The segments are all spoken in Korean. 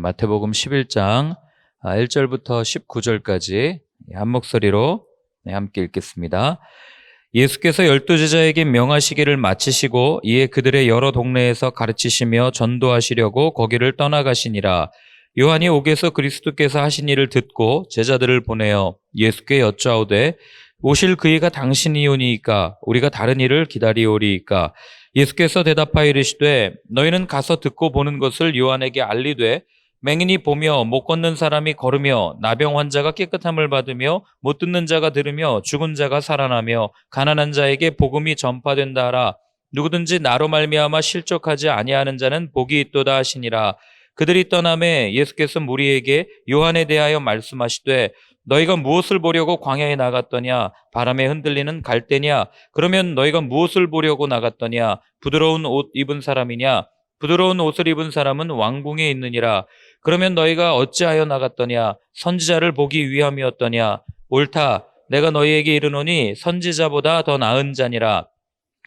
마태복음 11장 1절부터 19절까지 한 목소리로 함께 읽겠습니다. 예수께서 12제자에게 명하시기를 마치시고 이에 그들의 여러 동네에서 가르치시며 전도하시려고 거기를 떠나가시니라. 요한이 옥에서 그리스도께서 하신 일을 듣고 제자들을 보내어 예수께 여짜오되 오실 그이가 당신이오니이까 우리가 다른 일을 기다리오리이까. 예수께서 대답하여 이르시되 너희는 가서 듣고 보는 것을 요한에게 알리되 맹인이 보며 못 걷는 사람이 걸으며 나병 환자가 깨끗함을 받으며 못 듣는 자가 들으며 죽은 자가 살아나며 가난한 자에게 복음이 전파된다 하라. 누구든지 나로 말미암아 실족하지 아니하는 자는 복이 있도다 하시니라. 그들이 떠나매 예수께서 무리에게 요한에 대하여 말씀하시되 너희가 무엇을 보려고 광야에 나갔더냐? 바람에 흔들리는 갈대냐? 그러면 너희가 무엇을 보려고 나갔더냐? 부드러운 옷 입은 사람이냐? 부드러운 옷을 입은 사람은 왕궁에 있느니라. 그러면 너희가 어찌하여 나갔더냐? 선지자를 보기 위함이었더냐? 옳다. 내가 너희에게 이르노니 선지자보다 더 나은 자니라.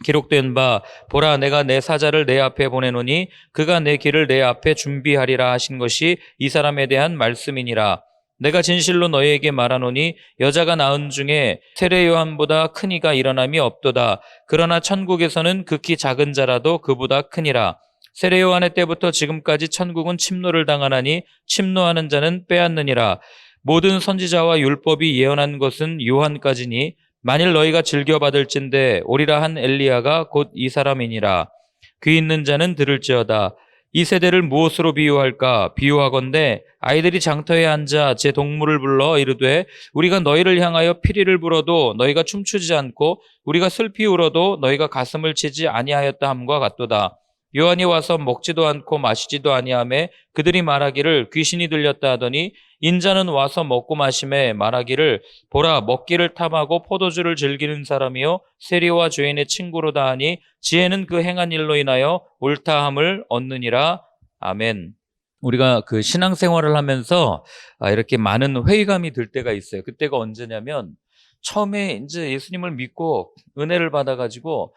기록된 바 보라 내가 내 사자를 내 앞에 보내노니 그가 내 길을 내 앞에 준비하리라 하신 것이 이 사람에 대한 말씀이니라. 내가 진실로 너희에게 말하노니 여자가 낳은 중에 세례 요한보다 큰 이가 일어남이 없도다. 그러나 천국에서는 극히 작은 자라도 그보다 크니라. 세례 요한의 때부터 지금까지 천국은 침노를 당하나니 침노하는 자는 빼앗느니라. 모든 선지자와 율법이 예언한 것은 요한까지니 만일 너희가 즐겨받을진대 오리라 한 엘리야가 곧 이 사람이니라. 귀 있는 자는 들을지어다. 이 세대를 무엇으로 비유할까? 비유하건대 아이들이 장터에 앉아 제 동물을 불러 이르되 우리가 너희를 향하여 피리를 불어도 너희가 춤추지 않고 우리가 슬피 울어도 너희가 가슴을 치지 아니하였다 함과 같도다. 요한이 와서 먹지도 않고 마시지도 아니하매 그들이 말하기를 귀신이 들렸다 하더니 인자는 와서 먹고 마심에 말하기를 보라 먹기를 탐하고 포도주를 즐기는 사람이요 세리와 죄인의 친구로다 하니 지혜는 그 행한 일로 인하여 옳다함을 얻느니라. 아멘. 우리가 그 신앙생활을 하면서 이렇게 많은 회의감이 들 때가 있어요. 그때가 언제냐면 처음에 이제 예수님을 믿고 은혜를 받아가지고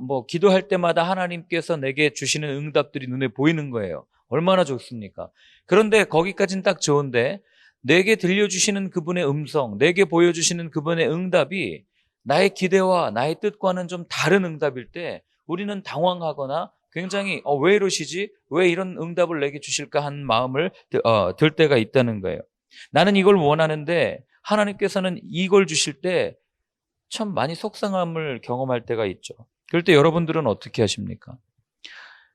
뭐 기도할 때마다 하나님께서 내게 주시는 응답들이 눈에 보이는 거예요. 얼마나 좋습니까? 그런데 거기까지는 딱 좋은데 내게 들려주시는 그분의 음성, 내게 보여주시는 그분의 응답이 나의 기대와 나의 뜻과는 좀 다른 응답일 때 우리는 당황하거나 굉장히 왜 이러시지? 왜 이런 응답을 내게 주실까 하는 마음을 들 때가 있다는 거예요. 나는 이걸 원하는데 하나님께서는 이걸 주실 때 참 많이 속상함을 경험할 때가 있죠. 그럴 때 여러분들은 어떻게 하십니까?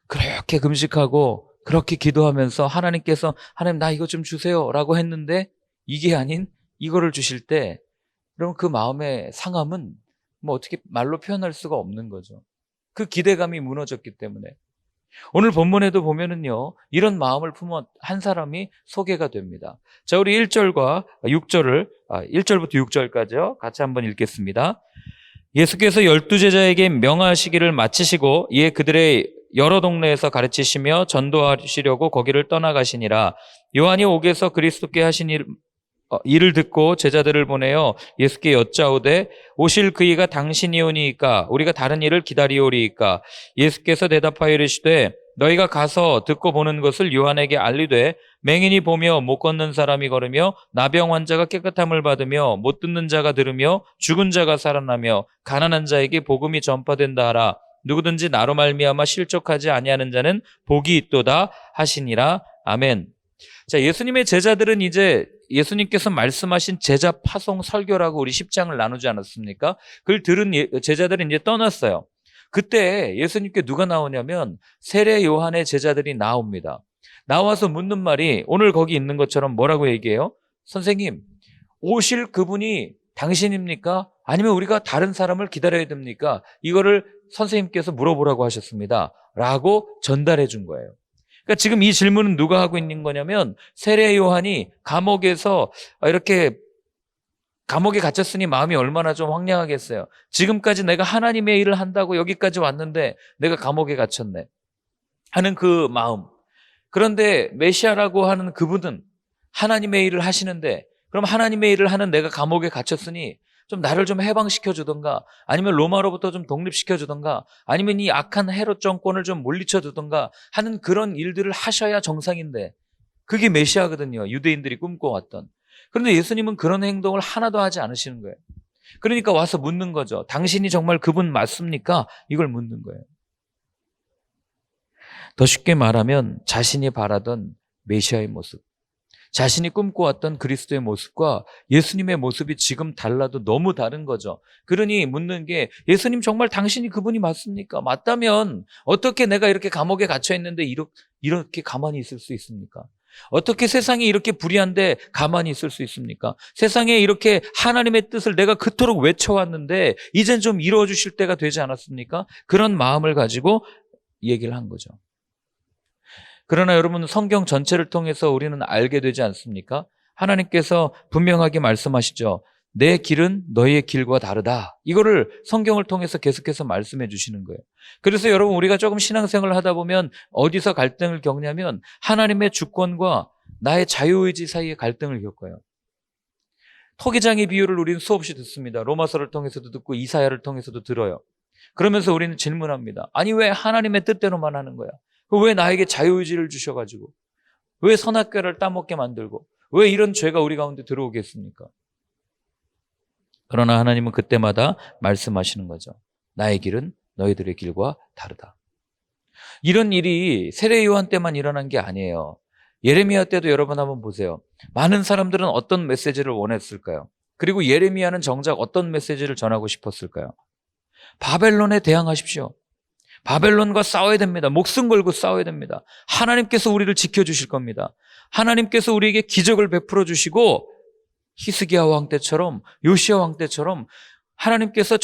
그렇게 금식하고 그렇게 기도하면서 하나님께서 하나님 나 이거 좀 주세요 라고 했는데 이게 아닌 이거를 주실 때 그럼 그 마음의 상함은 뭐 어떻게 말로 표현할 수가 없는 거죠. 그 기대감이 무너졌기 때문에. 오늘 본문에도 보면은요, 이런 마음을 품은 한 사람이 소개가 됩니다. 자, 우리 1절과 6절을, 1절부터 6절까지요. 같이 한번 읽겠습니다. 예수께서 12제자에게 명하시기를 마치시고 이에 그들의 여러 동네에서 가르치시며 전도하시려고 거기를 떠나가시니라. 요한이 옥에서 그리스도께 하신 일을 듣고 제자들을 보내어 예수께 여짜오되 오실 그이가 당신이오니이까 우리가 다른 일을 기다리오리이까. 예수께서 대답하여 이르시되 너희가 가서 듣고 보는 것을 요한에게 알리되 맹인이 보며 못 걷는 사람이 걸으며 나병 환자가 깨끗함을 받으며 못 듣는 자가 들으며 죽은 자가 살아나며 가난한 자에게 복음이 전파된다 하라. 누구든지 나로 말미암아 실족하지 아니하는 자는 복이 있도다 하시니라. 아멘. 자, 예수님의 제자들은 이제 예수님께서 말씀하신 제자 파송 설교라고 우리 10장을 나누지 않았습니까? 그걸 들은 제자들은 이제 떠났어요. 그때 예수님께 누가 나오냐면 세례 요한의 제자들이 나옵니다. 나와서 묻는 말이 오늘 거기 있는 것처럼 뭐라고 얘기해요? 선생님, 오실 그분이 당신입니까? 아니면 우리가 다른 사람을 기다려야 됩니까? 이거를 선생님께서 물어보라고 하셨습니다. 라고 전달해 준 거예요. 그러니까 지금 이 질문은 누가 하고 있는 거냐면 세례 요한이 감옥에서 이렇게 감옥에 갇혔으니 마음이 얼마나 좀 황량하겠어요. 지금까지 내가 하나님의 일을 한다고 여기까지 왔는데 내가 감옥에 갇혔네 하는 그 마음. 그런데 메시아라고 하는 그분은 하나님의 일을 하시는데 그럼 하나님의 일을 하는 내가 감옥에 갇혔으니 좀 나를 좀 해방시켜 주던가 아니면 로마로부터 좀 독립시켜 주던가 아니면 이 악한 헤롯 정권을 좀 물리쳐 주던가 하는 그런 일들을 하셔야 정상인데 그게 메시아거든요. 유대인들이 꿈꿔왔던. 그런데 예수님은 그런 행동을 하나도 하지 않으시는 거예요. 그러니까 와서 묻는 거죠. 당신이 정말 그분 맞습니까? 이걸 묻는 거예요. 더 쉽게 말하면 자신이 바라던 메시아의 모습, 자신이 꿈꿔왔던 그리스도의 모습과 예수님의 모습이 지금 달라도 너무 다른 거죠. 그러니 묻는 게, 예수님 정말 당신이 그분이 맞습니까? 맞다면 어떻게 내가 이렇게 감옥에 갇혀 있는데 이렇게 가만히 있을 수 있습니까? 어떻게 세상이 이렇게 불의한데 가만히 있을 수 있습니까? 세상에 이렇게 하나님의 뜻을 내가 그토록 외쳐왔는데 이젠 좀 이루어 주실 때가 되지 않았습니까? 그런 마음을 가지고 얘기를 한 거죠. 그러나 여러분, 성경 전체를 통해서 우리는 알게 되지 않습니까? 하나님께서 분명하게 말씀하시죠. 내 길은 너희의 길과 다르다. 이거를 성경을 통해서 계속해서 말씀해 주시는 거예요. 그래서 여러분, 우리가 조금 신앙생활을 하다 보면 어디서 갈등을 겪냐면 하나님의 주권과 나의 자유의지 사이에 갈등을 겪어요. 토기장의 비유를 우리는 수없이 듣습니다. 로마서를 통해서도 듣고 이사야를 통해서도 들어요. 그러면서 우리는 질문합니다. 아니, 왜 하나님의 뜻대로만 하는 거야? 왜 나에게 자유의지를 주셔가지고, 왜 선악과를 따먹게 만들고, 왜 이런 죄가 우리 가운데 들어오겠습니까? 그러나 하나님은 그때마다 말씀하시는 거죠. 나의 길은 너희들의 길과 다르다. 이런 일이 세례 요한 때만 일어난 게 아니에요. 예레미야 때도 여러분 한번 보세요. 많은 사람들은 어떤 메시지를 원했을까요? 그리고 예레미야는 정작 어떤 메시지를 전하고 싶었을까요? 바벨론에 대항하십시오. 바벨론과 싸워야 됩니다. 목숨 걸고 싸워야 됩니다. 하나님께서 우리를 지켜주실 겁니다. 하나님께서 우리에게 기적을 베풀어 주시고, 히스기야 왕 때처럼, 요시야 왕 때처럼 하나님께서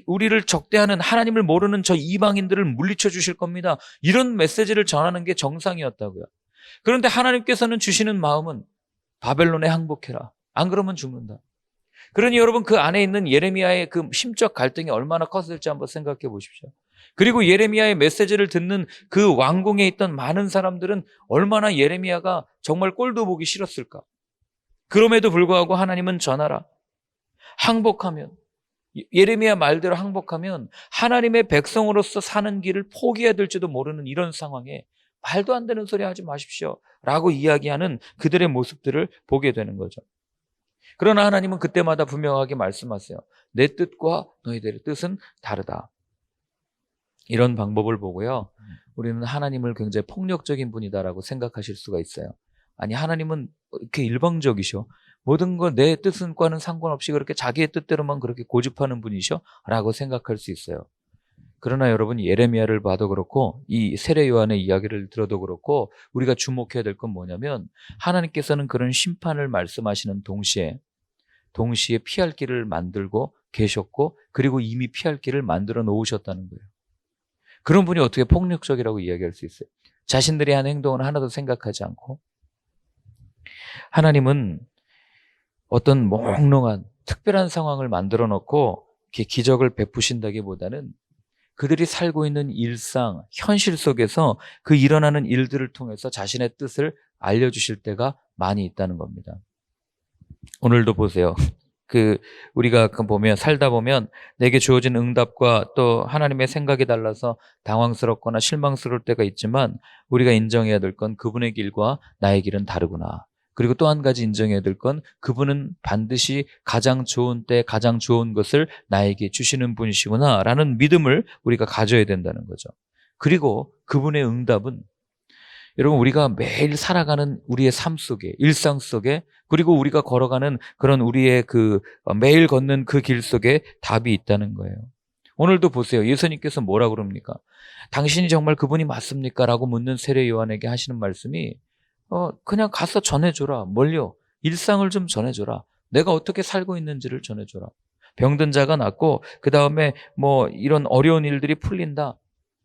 우리를 적대하는, 하나님을 모르는 저 이방인들을 물리쳐 주실 겁니다. 이런 메시지를 전하는 게 정상이었다고요. 그런데 하나님께서는 주시는 마음은 바벨론에 항복해라. 안 그러면 죽는다. 그러니 여러분, 그 안에 있는 예레미야의 그 심적 갈등이 얼마나 컸을지 한번 생각해 보십시오. 그리고 예레미야의 메시지를 듣는 그 왕궁에 있던 많은 사람들은 얼마나 예레미야가 정말 꼴도 보기 싫었을까. 그럼에도 불구하고 하나님은 전하라. 항복하면, 예레미야 말대로 항복하면 하나님의 백성으로서 사는 길을 포기해야 될지도 모르는 이런 상황에 말도 안 되는 소리 하지 마십시오 라고 이야기하는 그들의 모습들을 보게 되는 거죠. 그러나 하나님은 그때마다 분명하게 말씀하세요. 내 뜻과 너희들의 뜻은 다르다. 이런 방법을 보고요, 우리는 하나님을 굉장히 폭력적인 분이다라고 생각하실 수가 있어요. 아니, 하나님은 이렇게 일방적이셔? 모든 걸 내 뜻과는 상관없이 그렇게 자기의 뜻대로만 그렇게 고집하는 분이셔? 라고 생각할 수 있어요. 그러나 여러분, 예레미야를 봐도 그렇고 이 세례 요한의 이야기를 들어도 그렇고 우리가 주목해야 될 건 뭐냐면, 하나님께서는 그런 심판을 말씀하시는 동시에 피할 길을 만들고 계셨고, 그리고 이미 피할 길을 만들어 놓으셨다는 거예요. 그런 분이 어떻게 폭력적이라고 이야기할 수 있어요? 자신들이 한 행동은 하나도 생각하지 않고. 하나님은 어떤 몽롱한 특별한 상황을 만들어 놓고 이렇게 기적을 베푸신다기보다는 그들이 살고 있는 일상, 현실 속에서 그 일어나는 일들을 통해서 자신의 뜻을 알려주실 때가 많이 있다는 겁니다. 오늘도 보세요. 우리가 보면, 살다 보면 내게 주어진 응답과 또 하나님의 생각이 달라서 당황스럽거나 실망스러울 때가 있지만, 우리가 인정해야 될 건 그분의 길과 나의 길은 다르구나. 그리고 또 한 가지 인정해야 될 건 그분은 반드시 가장 좋은 때 가장 좋은 것을 나에게 주시는 분이시구나 라는 믿음을 우리가 가져야 된다는 거죠. 그리고 그분의 응답은, 여러분, 우리가 매일 살아가는 우리의 삶 속에, 일상 속에, 그리고 우리가 걸어가는 그런 우리의 매일 걷는 그 길 속에 답이 있다는 거예요. 오늘도 보세요. 예수님께서 뭐라 그럽니까? 당신이 정말 그분이 맞습니까? 라고 묻는 세례 요한에게 하시는 말씀이, 그냥 가서 전해줘라. 뭘요? 일상을 좀 전해줘라. 내가 어떻게 살고 있는지를 전해줘라. 병든 자가 낫고, 그 다음에 이런 어려운 일들이 풀린다.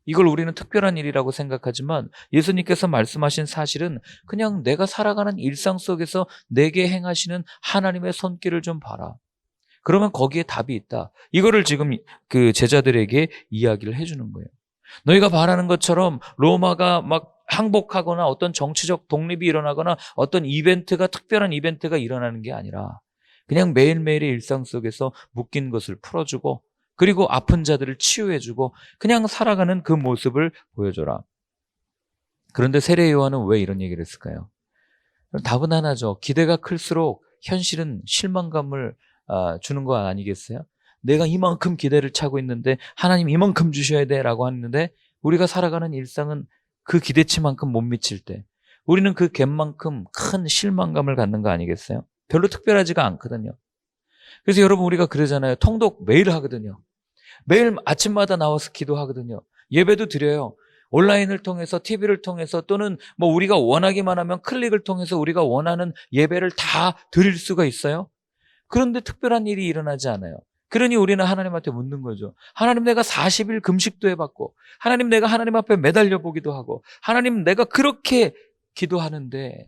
이걸 우리는 특별한 일이라고 생각하지만, 예수님께서 말씀하신 사실은 그냥 내가 살아가는 일상 속에서 내게 행하시는 하나님의 손길을 좀 봐라. 그러면 거기에 답이 있다. 이거를 지금 그 제자들에게 이야기를 해주는 거예요. 너희가 바라는 것처럼 로마가 막 항복하거나 어떤 정치적 독립이 일어나거나 어떤 특별한 이벤트가 일어나는 게 아니라, 그냥 매일매일의 일상 속에서 묶인 것을 풀어주고, 그리고 아픈 자들을 치유해주고 그냥 살아가는 그 모습을 보여줘라. 그런데 세례 요한은 왜 이런 얘기를 했을까요? 답은 하나죠. 기대가 클수록 현실은 실망감을 주는 거 아니겠어요? 내가 이만큼 기대를 차고 있는데 하나님 이만큼 주셔야 돼라고 하는데 우리가 살아가는 일상은 그 기대치만큼 못 미칠 때 우리는 그 갭만큼 큰 실망감을 갖는 거 아니겠어요? 별로 특별하지가 않거든요. 그래서 여러분 우리가 그러잖아요. 통독 매일 하거든요. 매일 아침마다 나와서 기도하거든요. 예배도 드려요. 온라인을 통해서 TV를 통해서 또는 뭐 우리가 원하기만 하면 클릭을 통해서 우리가 원하는 예배를 다 드릴 수가 있어요. 그런데 특별한 일이 일어나지 않아요. 그러니 우리는 하나님한테 묻는 거죠. 하나님 내가 40일 금식도 해봤고 하나님 내가 하나님 앞에 매달려 보기도 하고 하나님 내가 그렇게 기도하는데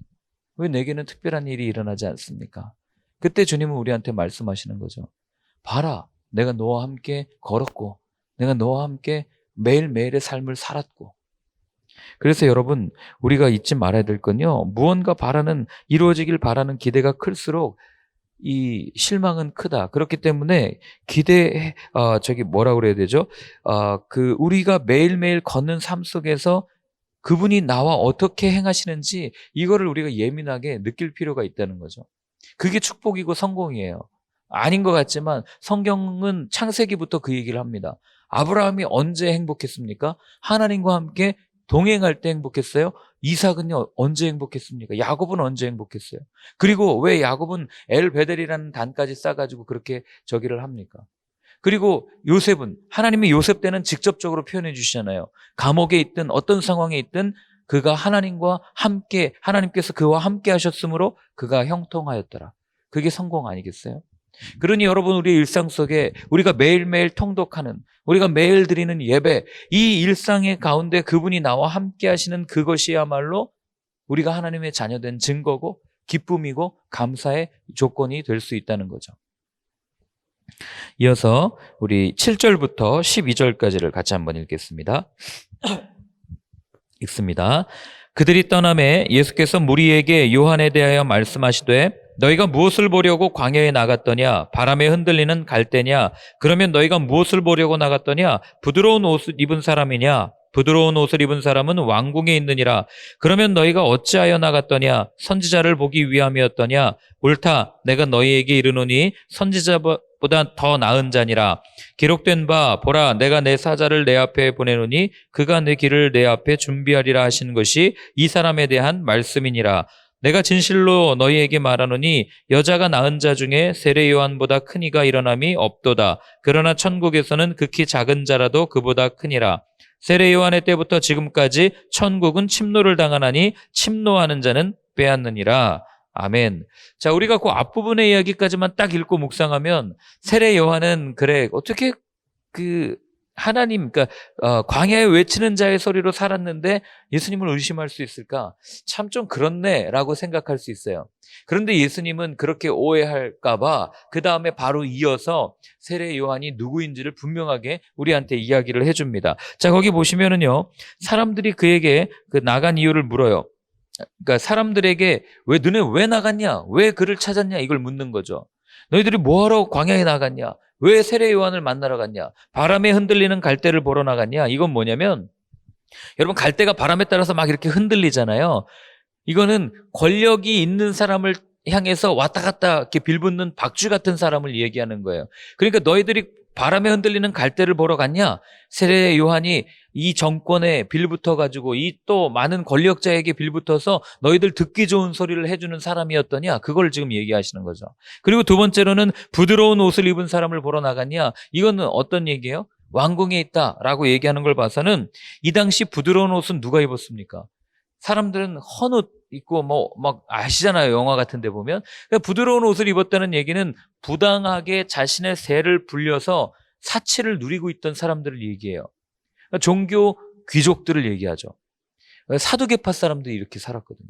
왜 내게는 특별한 일이 일어나지 않습니까? 그때 주님은 우리한테 말씀하시는 거죠. 봐라, 내가 너와 함께 걸었고 내가 너와 함께 매일매일의 삶을 살았고. 그래서 여러분 우리가 잊지 말아야 될 건요, 무언가 이루어지길 바라는 기대가 클수록 이 실망은 크다. 그렇기 때문에 뭐라 그래야 되죠? 우리가 매일매일 걷는 삶 속에서 그분이 나와 어떻게 행하시는지 이거를 우리가 예민하게 느낄 필요가 있다는 거죠. 그게 축복이고 성공이에요. 아닌 것 같지만 성경은 창세기부터 그 얘기를 합니다. 아브라함이 언제 행복했습니까? 하나님과 함께 동행할 때 행복했어요. 이삭은요 언제 행복했습니까? 야곱은 언제 행복했어요? 그리고 왜 야곱은 엘베델이라는 단까지 싸가지고 그렇게 저기를 합니까? 그리고 요셉은 하나님이 요셉 때는 직접적으로 표현해 주시잖아요. 감옥에 있든 어떤 상황에 있든 그가 하나님과 함께, 하나님께서 그와 함께 하셨으므로 그가 형통하였더라. 그게 성공 아니겠어요? 그러니 여러분 우리 일상 속에 우리가 매일매일 통독하는, 우리가 매일 드리는 예배, 이 일상의 가운데 그분이 나와 함께 하시는 그것이야말로 우리가 하나님의 자녀된 증거고 기쁨이고 감사의 조건이 될 수 있다는 거죠. 이어서 우리 7절부터 12절까지를 같이 한번 읽겠습니다. 읽습니다. 그들이 떠나매 예수께서 무리에게 요한에 대하여 말씀하시되 너희가 무엇을 보려고 광야에 나갔더냐? 바람에 흔들리는 갈대냐? 그러면 너희가 무엇을 보려고 나갔더냐? 부드러운 옷을 입은 사람이냐? 부드러운 옷을 입은 사람은 왕궁에 있느니라. 그러면 너희가 어찌하여 나갔더냐? 선지자를 보기 위함이었더냐? 옳다. 내가 너희에게 이르노니 선지자보다 더 나은 자니라. 기록된 바 보라, 내가 내 사자를 내 앞에 보내노니 그가 내 길을 내 앞에 준비하리라 하신 것이 이 사람에 대한 말씀이니라. 내가 진실로 너희에게 말하노니 여자가 낳은 자 중에 세례 요한보다 큰 이가 일어남이 없도다. 그러나 천국에서는 극히 작은 자라도 그보다 크니라. 세례 요한의 때부터 지금까지 천국은 침노를 당하나니 침노하는 자는 빼앗느니라. 아멘. 자, 우리가 그 앞부분의 이야기까지만 딱 읽고 묵상하면 세례 요한은 그래 어떻게 하나님, 광야에 외치는 자의 소리로 살았는데 예수님을 의심할 수 있을까? 참 좀 그렇네라고 생각할 수 있어요. 그런데 예수님은 그렇게 오해할까봐 그 다음에 바로 이어서 세례 요한이 누구인지를 분명하게 우리한테 이야기를 해줍니다. 자, 거기 보시면은요, 사람들이 그에게 나간 이유를 물어요. 그러니까 사람들에게 너네 왜 나갔냐? 왜 그를 찾았냐? 이걸 묻는 거죠. 너희들이 뭐하러 광야에 나갔냐? 왜 세례 요한을 만나러 갔냐? 바람에 흔들리는 갈대를 보러 나갔냐? 이건 뭐냐면 여러분 갈대가 바람에 따라서 막 이렇게 흔들리잖아요. 이거는 권력이 있는 사람을 향해서 왔다 갔다 이렇게 빌붙는 박쥐 같은 사람을 얘기하는 거예요. 그러니까 너희들이 바람에 흔들리는 갈대를 보러 갔냐? 세례 요한이 이 정권에 빌붙어가지고 이 또 많은 권력자에게 빌붙어서 너희들 듣기 좋은 소리를 해주는 사람이었더냐? 그걸 지금 얘기하시는 거죠. 그리고 두 번째로는 부드러운 옷을 입은 사람을 보러 나갔냐? 이거는 어떤 얘기예요? 왕궁에 있다라고 얘기하는 걸 봐서는 이 당시 부드러운 옷은 누가 입었습니까? 사람들은 헌옷 입고 막 아시잖아요. 영화 같은 데 보면. 그러니까 부드러운 옷을 입었다는 얘기는 부당하게 자신의 세를 불려서 사치를 누리고 있던 사람들을 얘기해요. 그러니까 종교 귀족들을 얘기하죠. 사두개파 사람들이 이렇게 살았거든요.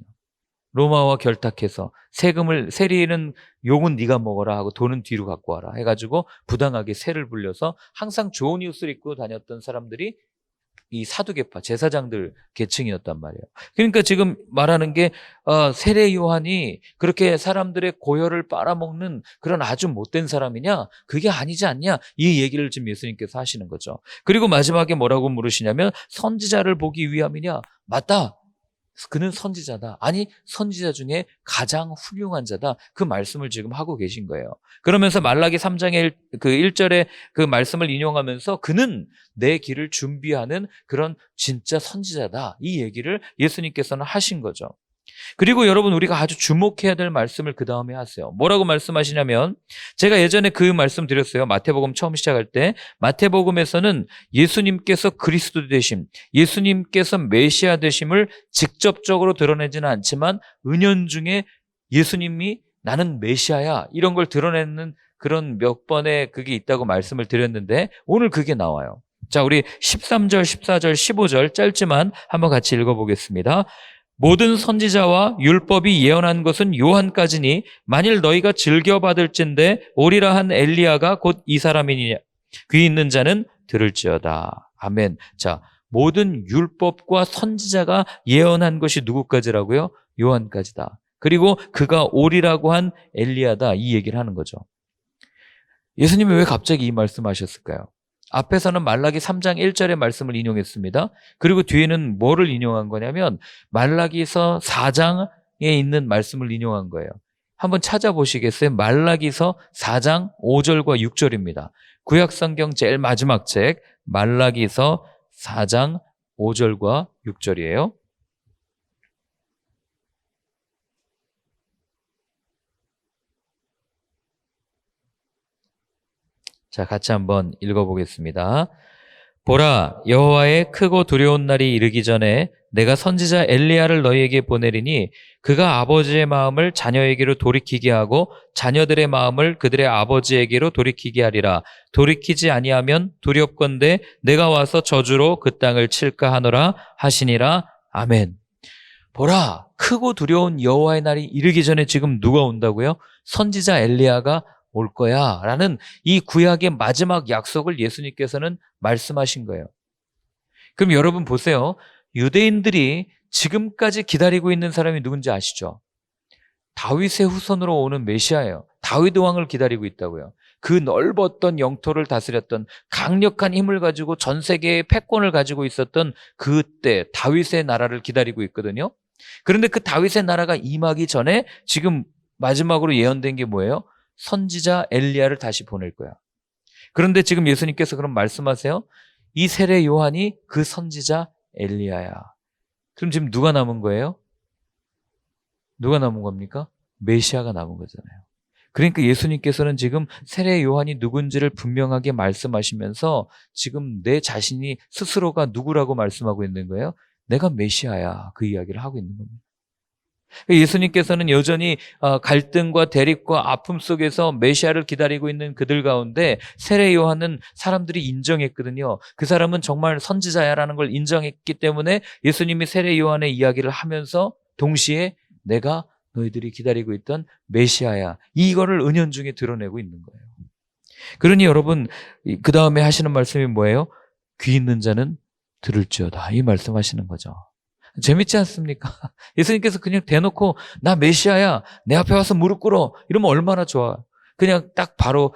로마와 결탁해서 세리는 욕은 네가 먹어라 하고 돈은 뒤로 갖고 와라 해가지고 부당하게 세를 불려서 항상 좋은 옷을 입고 다녔던 사람들이 이 사두개파 제사장들 계층이었단 말이에요. 그러니까 지금 말하는 게 세례 요한이 그렇게 사람들의 고혈을 빨아먹는 그런 아주 못된 사람이냐? 그게 아니지 않냐? 이 얘기를 지금 예수님께서 하시는 거죠. 그리고 마지막에 뭐라고 물으시냐면 선지자를 보기 위함이냐? 맞다. 그는 선지자다. 아니, 선지자 중에 가장 훌륭한 자다. 그 말씀을 지금 하고 계신 거예요. 그러면서 말라기 3장의 1절에 그 말씀을 인용하면서 그는 내 길을 준비하는 그런 진짜 선지자다. 이 얘기를 예수님께서는 하신 거죠. 그리고 여러분, 우리가 아주 주목해야 될 말씀을 그 다음에 하세요. 뭐라고 말씀하시냐면, 제가 예전에 그 말씀 드렸어요. 마태복음 처음 시작할 때 마태복음에서는 예수님께서 그리스도 되심, 예수님께서 메시아 되심을 직접적으로 드러내지는 않지만 은연중에 예수님이 나는 메시아야 이런 걸 드러내는 그런 몇 번의 그게 있다고 말씀을 드렸는데, 오늘 그게 나와요. 자, 우리 13절, 14절, 15절 짧지만 한번 같이 읽어보겠습니다. 모든 선지자와 율법이 예언한 것은 요한까지니 만일 너희가 즐겨받을진대 오리라 한 엘리야가 곧 이 사람이니냐. 귀 있는 자는 들을지어다. 아멘. 자, 모든 율법과 선지자가 예언한 것이 누구까지라고요? 요한까지다. 그리고 그가 오리라고 한 엘리야다. 이 얘기를 하는 거죠. 예수님이 왜 갑자기 이 말씀하셨을까요? 앞에서는 말라기 3장 1절의 말씀을 인용했습니다. 그리고 뒤에는 뭐를 인용한 거냐면 말라기서 4장에 있는 말씀을 인용한 거예요. 한번 찾아보시겠어요? 말라기서 4장 5절과 6절입니다. 구약성경 제일 마지막 책 말라기서 4장 5절과 6절이에요. 자, 같이 한번 읽어보겠습니다. 보라, 여호와의 크고 두려운 날이 이르기 전에 내가 선지자 엘리야를 너희에게 보내리니 그가 아버지의 마음을 자녀에게로 돌이키게 하고 자녀들의 마음을 그들의 아버지에게로 돌이키게 하리라. 돌이키지 아니하면 두렵건대 내가 와서 저주로 그 땅을 칠까 하노라 하시니라. 아멘. 보라, 크고 두려운 여호와의 날이 이르기 전에 지금 누가 온다고요? 선지자 엘리야가 올 거야 라는 이 구약의 마지막 약속을 예수님께서는 말씀하신 거예요. 그럼 여러분 보세요. 유대인들이 지금까지 기다리고 있는 사람이 누군지 아시죠? 다윗의 후손으로 오는 메시아예요. 다윗 왕을 기다리고 있다고요. 그 넓었던 영토를 다스렸던 강력한 힘을 가지고 전 세계의 패권을 가지고 있었던 그때 다윗의 나라를 기다리고 있거든요. 그런데 그 다윗의 나라가 임하기 전에 지금 마지막으로 예언된 게 뭐예요? 선지자 엘리야를 다시 보낼 거야. 그런데 지금 예수님께서 그럼 말씀하세요. 이 세례 요한이 그 선지자 엘리야야. 그럼 지금 누가 남은 거예요? 누가 남은 겁니까? 메시아가 남은 거잖아요. 그러니까 예수님께서는 지금 세례 요한이 누군지를 분명하게 말씀하시면서 지금 내 자신이 스스로가 누구라고 말씀하고 있는 거예요? 내가 메시아야. 그 이야기를 하고 있는 겁니다. 예수님께서는 여전히 갈등과 대립과 아픔 속에서 메시아를 기다리고 있는 그들 가운데 세례 요한은 사람들이 인정했거든요. 그 사람은 정말 선지자야라는 걸 인정했기 때문에 예수님이 세례 요한의 이야기를 하면서 동시에 내가 너희들이 기다리고 있던 메시아야, 이거를 은연중에 드러내고 있는 거예요. 그러니 여러분, 그 다음에 하시는 말씀이 뭐예요? 귀 있는 자는 들을지어다, 이 말씀하시는 거죠. 재밌지 않습니까? 예수님께서 그냥 대놓고 나 메시아야, 내 앞에 와서 무릎 꿇어, 이러면 얼마나 좋아. 그냥 딱 바로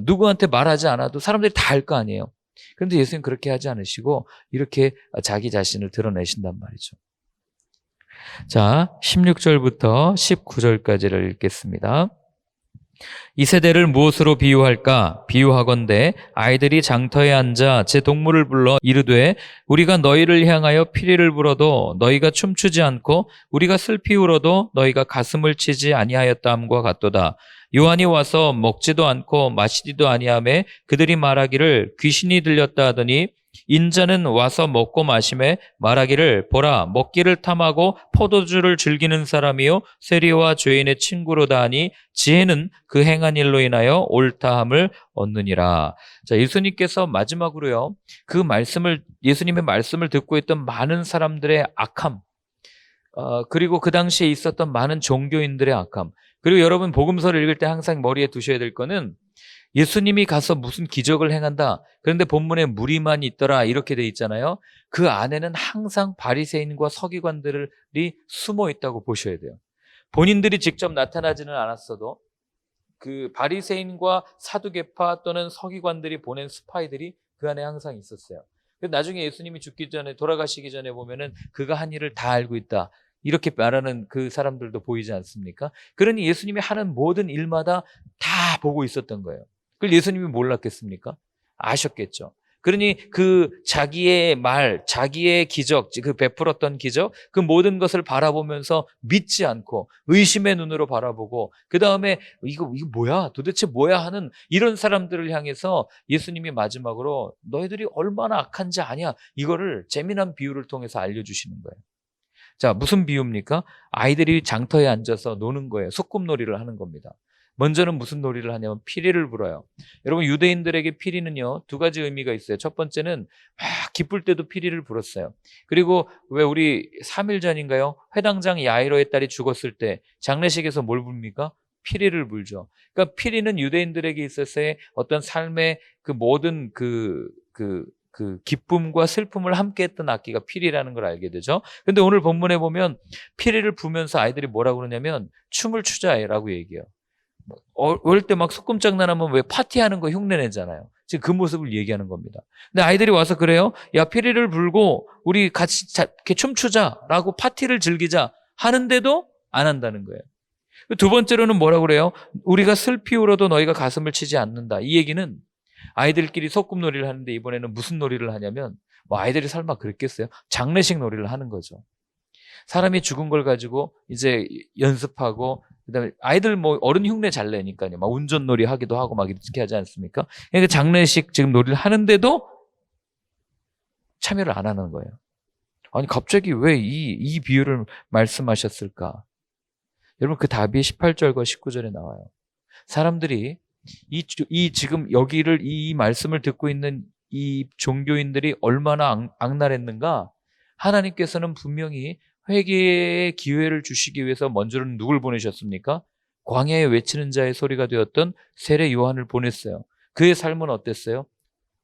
누구한테 말하지 않아도 사람들이 다 알 거 아니에요. 그런데 예수님 그렇게 하지 않으시고 이렇게 자기 자신을 드러내신단 말이죠. 자, 16절부터 19절까지를 읽겠습니다. 이 세대를 무엇으로 비유할까? 비유하건대 아이들이 장터에 앉아 제 동물을 불러 이르되 우리가 너희를 향하여 피리를 불어도 너희가 춤추지 않고 우리가 슬피 울어도 너희가 가슴을 치지 아니하였다함과 같도다. 요한이 와서 먹지도 않고 마시지도 아니하매 그들이 말하기를 귀신이 들렸다 하더니 인자는 와서 먹고 마시매 말하기를 보라, 먹기를 탐하고 포도주를 즐기는 사람이요 세리와 죄인의 친구로다 하니 지혜는 그 행한 일로 인하여 옳다함을 얻느니라. 자, 예수님께서 마지막으로요, 예수님의 말씀을 듣고 있던 많은 사람들의 악함, 그리고 그 당시에 있었던 많은 종교인들의 악함, 그리고 여러분 복음서를 읽을 때 항상 머리에 두셔야 될 거는 예수님이 가서 무슨 기적을 행한다, 그런데 본문에 무리만 있더라, 이렇게 돼 있잖아요. 그 안에는 항상 바리새인과 서기관들이 숨어 있다고 보셔야 돼요. 본인들이 직접 나타나지는 않았어도 그 바리새인과 사두개파 또는 서기관들이 보낸 스파이들이 그 안에 항상 있었어요. 나중에 예수님이 죽기 전에, 돌아가시기 전에 보면은 그가 한 일을 다 알고 있다, 이렇게 말하는 그 사람들도 보이지 않습니까? 그러니 예수님이 하는 모든 일마다 다 보고 있었던 거예요. 그걸 예수님이 몰랐겠습니까? 아셨겠죠. 그러니 그 자기의 말, 자기의 기적, 그 베풀었던 기적, 그 모든 것을 바라보면서 믿지 않고 의심의 눈으로 바라보고, 그 다음에 이거 뭐야? 도대체 뭐야? 하는 이런 사람들을 향해서 예수님이 마지막으로 너희들이 얼마나 악한지 아냐? 이거를 재미난 비유를 통해서 알려주시는 거예요. 자, 무슨 비유입니까? 아이들이 장터에 앉아서 노는 거예요. 소꿉놀이를 하는 겁니다. 먼저는 무슨 놀이를 하냐면 피리를 불어요. 여러분, 유대인들에게 피리는요, 두 가지 의미가 있어요. 첫 번째는 막 기쁠 때도 피리를 불었어요. 그리고 왜 우리 3일 전인가요? 회당장 야이로의 딸이 죽었을 때 장례식에서 뭘 붑니까? 피리를 불죠. 그러니까 피리는 유대인들에게 있어서의 어떤 삶의 그 모든 그 기쁨과 슬픔을 함께 했던 악기가 피리라는 걸 알게 되죠. 근데 오늘 본문에 보면 피리를 부면서 아이들이 뭐라고 그러냐면 춤을 추자라고 얘기해요. 어릴 때 막 소꿉장난하면 왜 파티하는 거 흉내내잖아요. 지금 그 모습을 얘기하는 겁니다. 근데 아이들이 와서 그래요. 야, 피리를 불고 우리 같이 이렇게 춤추자라고 파티를 즐기자 하는데도 안 한다는 거예요. 두 번째로는 뭐라고 그래요? 우리가 슬피 울어도 너희가 가슴을 치지 않는다. 이 얘기는 아이들끼리 소꿉놀이를 하는데 이번에는 무슨 놀이를 하냐면, 뭐 아이들이 설마 그랬겠어요? 장례식 놀이를 하는 거죠. 사람이 죽은 걸 가지고 이제 연습하고, 그다음에 아이들 뭐 어른 흉내 잘 내니까요. 막 운전놀이 하기도 하고 막 이렇게 하지 않습니까? 그러니까 장례식 지금 놀이를 하는데도 참여를 안 하는 거예요. 아니, 갑자기 왜 이 비유를 말씀하셨을까? 여러분, 그 답이 18절과 19절에 나와요. 사람들이 이 지금 여기를 이 말씀을 듣고 있는 이 종교인들이 얼마나 악랄했는가? 하나님께서는 분명히 회개의 기회를 주시기 위해서 먼저는 누굴 보내셨습니까? 광야에 외치는 자의 소리가 되었던 세례 요한을 보냈어요. 그의 삶은 어땠어요?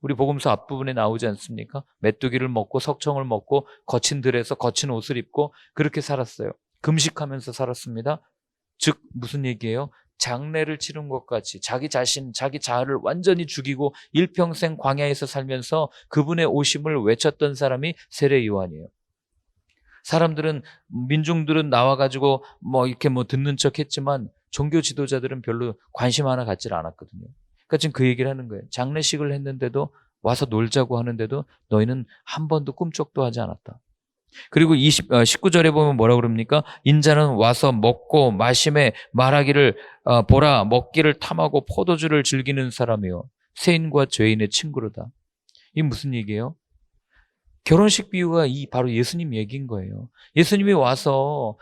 우리 복음서 앞부분에 나오지 않습니까? 메뚜기를 먹고 석청을 먹고 거친 들에서 거친 옷을 입고 그렇게 살았어요. 금식하면서 살았습니다. 즉 무슨 얘기예요? 장례를 치른 것 같이 자기 자신, 자기 자아를 완전히 죽이고 일평생 광야에서 살면서 그분의 오심을 외쳤던 사람이 세례 요한이에요. 사람들은, 민중들은 나와가지고 뭐 이렇게 뭐 듣는 척 했지만 종교 지도자들은 별로 관심 하나 갖질 않았거든요. 그러니까 지금 그 얘기를 하는 거예요. 장례식을 했는데도, 와서 놀자고 하는데도 너희는 한 번도 꿈쩍도 하지 않았다. 그리고 19절에 보면 뭐라고 그럽니까? 인자는 와서 먹고 마심에 말하기를 보라, 먹기를 탐하고 포도주를 즐기는 사람이요 세인과 죄인의 친구로다. 이게 무슨 얘기예요? 결혼식 비유가 바로 예수님 얘기인 거예요. 예수님이 와서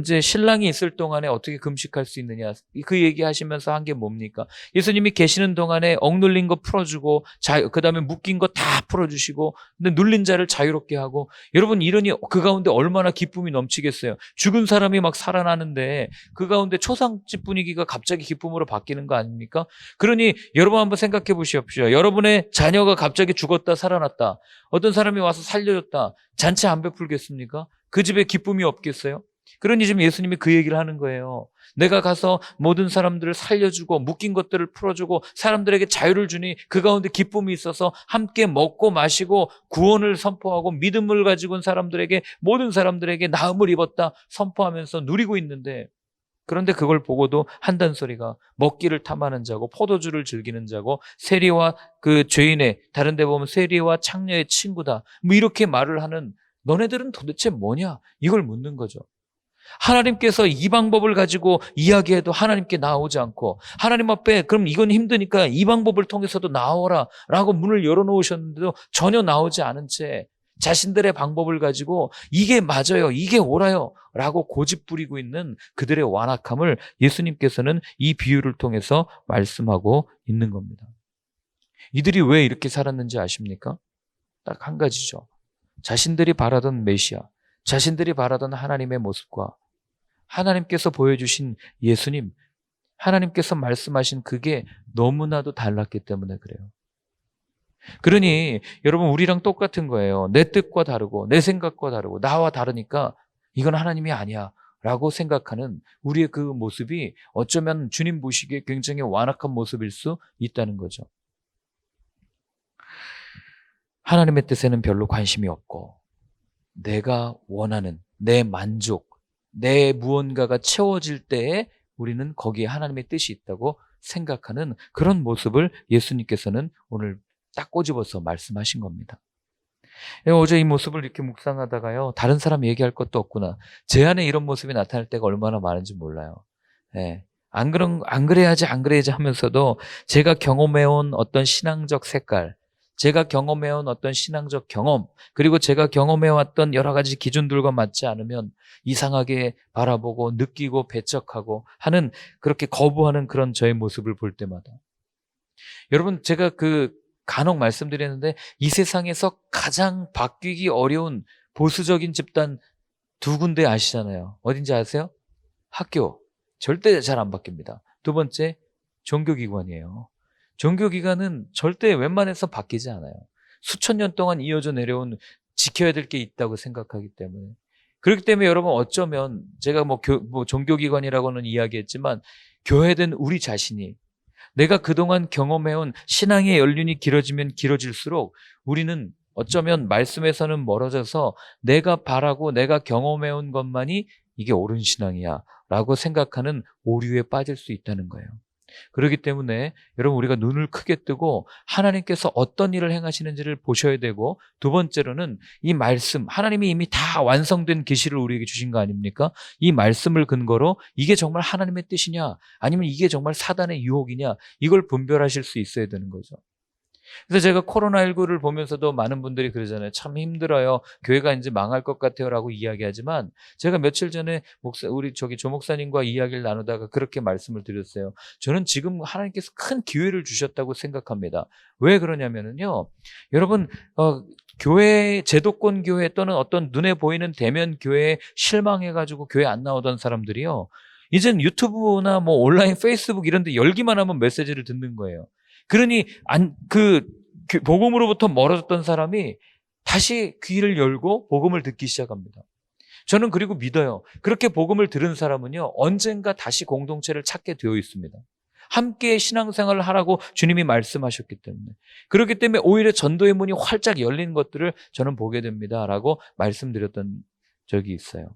이제 신랑이 있을 동안에 어떻게 금식할 수 있느냐, 그 얘기 하시면서 한 게 뭡니까? 예수님이 계시는 동안에 억눌린 거 풀어주고, 그 다음에 묶인 거 다 풀어주시고, 근데 눌린 자를 자유롭게 하고, 여러분, 이러니 그 가운데 얼마나 기쁨이 넘치겠어요. 죽은 사람이 막 살아나는데 그 가운데 초상집 분위기가 갑자기 기쁨으로 바뀌는 거 아닙니까? 그러니 여러분 한번 생각해 보십시오. 여러분의 자녀가 갑자기 죽었다 살아났다. 어떤 사람이 와서 살려줬다. 잔치 안 베풀겠습니까? 그 집에 기쁨이 없겠어요? 그러니 지금 예수님이 그 얘기를 하는 거예요. 내가 가서 모든 사람들을 살려주고 묶인 것들을 풀어주고 사람들에게 자유를 주니 그 가운데 기쁨이 있어서 함께 먹고 마시고 구원을 선포하고 믿음을 가지고 온 사람들에게, 모든 사람들에게 나음을 입었다 선포하면서 누리고 있는데, 그런데 그걸 보고도 한단 소리가 먹기를 탐하는 자고 포도주를 즐기는 자고 세리와 그 죄인의, 다른 데 보면 세리와 창녀의 친구다, 뭐 이렇게 말을 하는 너네들은 도대체 뭐냐, 이걸 묻는 거죠. 하나님께서 이 방법을 가지고 이야기해도 하나님께 나오지 않고, 하나님 앞에 그럼 이건 힘드니까 이 방법을 통해서도 나오라 라고 문을 열어놓으셨는데도 전혀 나오지 않은 채 자신들의 방법을 가지고 이게 맞아요, 이게 옳아요 라고 고집 부리고 있는 그들의 완악함을 예수님께서는 이 비유를 통해서 말씀하고 있는 겁니다. 이들이 왜 이렇게 살았는지 아십니까? 딱 한 가지죠. 자신들이 바라던 메시아, 자신들이 바라던 하나님의 모습과 하나님께서 보여주신 예수님, 하나님께서 말씀하신 그게 너무나도 달랐기 때문에 그래요. 그러니 여러분, 우리랑 똑같은 거예요. 내 뜻과 다르고 내 생각과 다르고 나와 다르니까 이건 하나님이 아니야 라고 생각하는 우리의 그 모습이 어쩌면 주님 보시기에 굉장히 완악한 모습일 수 있다는 거죠. 하나님의 뜻에는 별로 관심이 없고 내가 원하는 내 만족, 내 무언가가 채워질 때에 우리는 거기에 하나님의 뜻이 있다고 생각하는 그런 모습을 예수님께서는 오늘 딱 꼬집어서 말씀하신 겁니다. 어제 이 모습을 이렇게 묵상하다가요, 다른 사람 얘기할 것도 없구나. 제 안에 이런 모습이 나타날 때가 얼마나 많은지 몰라요. 예. 안 그래야지 하면서도 제가 경험해온 어떤 신앙적 색깔, 제가 경험해온 어떤 신앙적 경험, 그리고 제가 경험해왔던 여러 가지 기준들과 맞지 않으면 이상하게 바라보고 느끼고 배척하고 하는, 그렇게 거부하는 그런 저의 모습을 볼 때마다, 여러분, 제가 간혹 말씀드렸는데 이 세상에서 가장 바뀌기 어려운 보수적인 집단 두 군데 아시잖아요. 어딘지 아세요? 학교. 절대 잘 안 바뀝니다. 두 번째, 종교기관이에요. 종교기관은 절대 웬만해서 바뀌지 않아요. 수천 년 동안 이어져 내려온, 지켜야 될 게 있다고 생각하기 때문에. 그렇기 때문에 여러분, 어쩌면 제가 종교기관이라고는 이야기했지만 교회된 우리 자신이, 내가 그동안 경험해온 신앙의 연륜이 길어지면 길어질수록 우리는 어쩌면 말씀에서는 멀어져서 내가 바라고 내가 경험해온 것만이 이게 옳은 신앙이야 라고 생각하는 오류에 빠질 수 있다는 거예요. 그렇기 때문에 여러분, 우리가 눈을 크게 뜨고 하나님께서 어떤 일을 행하시는지를 보셔야 되고, 두 번째로는 이 말씀, 하나님이 이미 다 완성된 계시를 우리에게 주신 거 아닙니까? 이 말씀을 근거로 이게 정말 하나님의 뜻이냐, 아니면 이게 정말 사단의 유혹이냐, 이걸 분별하실 수 있어야 되는 거죠. 그래서 제가 코로나19를 보면서도 많은 분들이 그러잖아요. 참 힘들어요. 교회가 이제 망할 것 같아요. 라고 이야기하지만, 제가 며칠 전에 우리 조 목사님과 이야기를 나누다가 그렇게 말씀을 드렸어요. 저는 지금 하나님께서 큰 기회를 주셨다고 생각합니다. 왜 그러냐면요, 여러분, 교회, 제도권 교회 또는 어떤 눈에 보이는 대면 교회에 실망해가지고 교회 안 나오던 사람들이요, 이젠 유튜브나 온라인 페이스북 이런 데 열기만 하면 메시지를 듣는 거예요. 그러니 복음으로부터 멀어졌던 사람이 다시 귀를 열고 복음을 듣기 시작합니다. 저는 그리고 믿어요. 그렇게 복음을 들은 사람은요, 언젠가 다시 공동체를 찾게 되어 있습니다. 함께 신앙생활을 하라고 주님이 말씀하셨기 때문에. 그렇기 때문에 오히려 전도의 문이 활짝 열린 것들을 저는 보게 됩니다 라고 말씀드렸던 적이 있어요.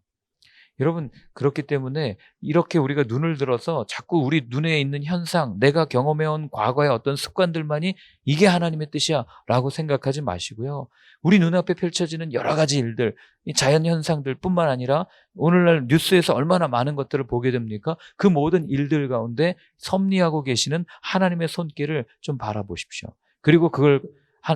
여러분, 그렇기 때문에 이렇게 우리가 눈을 들어서 자꾸 우리 눈에 있는 현상, 내가 경험해온 과거의 어떤 습관들만이 이게 하나님의 뜻이야 라고 생각하지 마시고요, 우리 눈앞에 펼쳐지는 여러 가지 일들, 이 자연현상들 뿐만 아니라 오늘날 뉴스에서 얼마나 많은 것들을 보게 됩니까? 그 모든 일들 가운데 섭리하고 계시는 하나님의 손길을 좀 바라보십시오. 그리고 그걸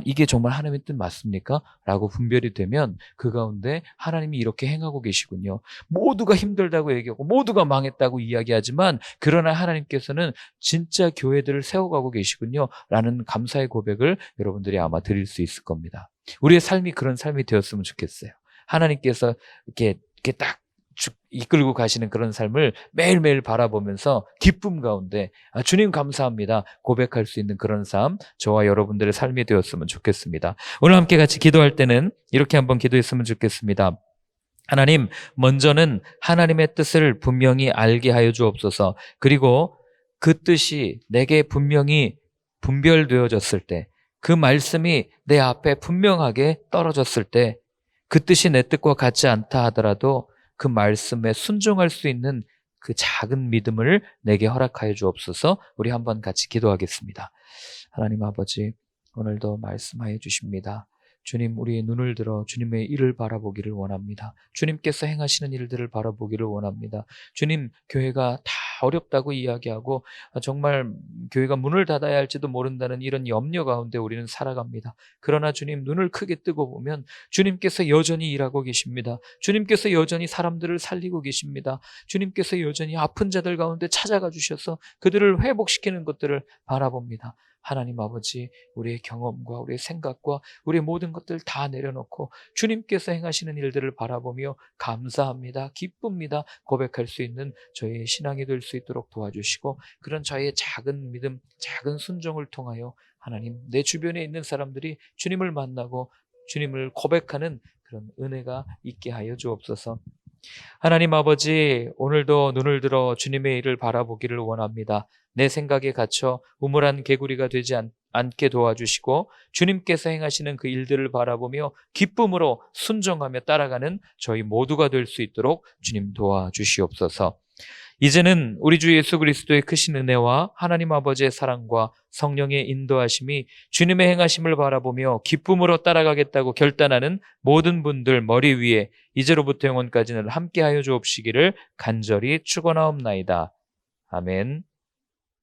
이게 정말 하나님의 뜻 맞습니까? 라고 분별이 되면 그 가운데 하나님이 이렇게 행하고 계시군요. 모두가 힘들다고 얘기하고 모두가 망했다고 이야기하지만, 그러나 하나님께서는 진짜 교회들을 세워가고 계시군요 라는 감사의 고백을 여러분들이 아마 드릴 수 있을 겁니다. 우리의 삶이 그런 삶이 되었으면 좋겠어요. 하나님께서 이렇게 딱 이끌고 가시는 그런 삶을 매일매일 바라보면서 기쁨 가운데 주님 감사합니다 고백할 수 있는 그런 삶, 저와 여러분들의 삶이 되었으면 좋겠습니다. 오늘 함께 같이 기도할 때는 이렇게 한번 기도했으면 좋겠습니다. 하나님, 먼저는 하나님의 뜻을 분명히 알게 하여 주옵소서. 그리고 그 뜻이 내게 분명히 분별되어졌을 때, 그 말씀이 내 앞에 분명하게 떨어졌을 때, 그 뜻이 내 뜻과 같지 않다 하더라도 그 말씀에 순종할 수 있는 그 작은 믿음을 내게 허락하여 주옵소서. 우리 한번 같이 기도하겠습니다. 하나님 아버지, 오늘도 말씀하여 주십니다. 주님, 우리의 눈을 들어 주님의 일을 바라보기를 원합니다. 주님께서 행하시는 일들을 바라보기를 원합니다. 주님, 교회가 다 어렵다고 이야기하고 정말 교회가 문을 닫아야 할지도 모른다는 이런 염려 가운데 우리는 살아갑니다. 그러나 주님, 눈을 크게 뜨고 보면 주님께서 여전히 일하고 계십니다. 주님께서 여전히 사람들을 살리고 계십니다. 주님께서 여전히 아픈 자들 가운데 찾아가 주셔서 그들을 회복시키는 것들을 바라봅니다. 하나님 아버지, 우리의 경험과 우리의 생각과 우리의 모든 것들 다 내려놓고 주님께서 행하시는 일들을 바라보며 감사합니다, 기쁩니다 고백할 수 있는 저희의 신앙이 될 수 있도록 도와주시고, 그런 저희의 작은 믿음, 작은 순종을 통하여 하나님, 내 주변에 있는 사람들이 주님을 만나고 주님을 고백하는 그런 은혜가 있게 하여 주옵소서. 하나님 아버지, 오늘도 눈을 들어 주님의 일을 바라보기를 원합니다. 내 생각에 갇혀 우물한 개구리가 되지 않게 도와주시고 주님께서 행하시는 그 일들을 바라보며 기쁨으로 순종하며 따라가는 저희 모두가 될 수 있도록 주님 도와주시옵소서. 이제는 우리 주 예수 그리스도의 크신 은혜와 하나님 아버지의 사랑과 성령의 인도하심이 주님의 행하심을 바라보며 기쁨으로 따라가겠다고 결단하는 모든 분들 머리 위에 이제로부터 영원까지는 함께하여 주옵시기를 간절히 축원하옵나이다. 아멘.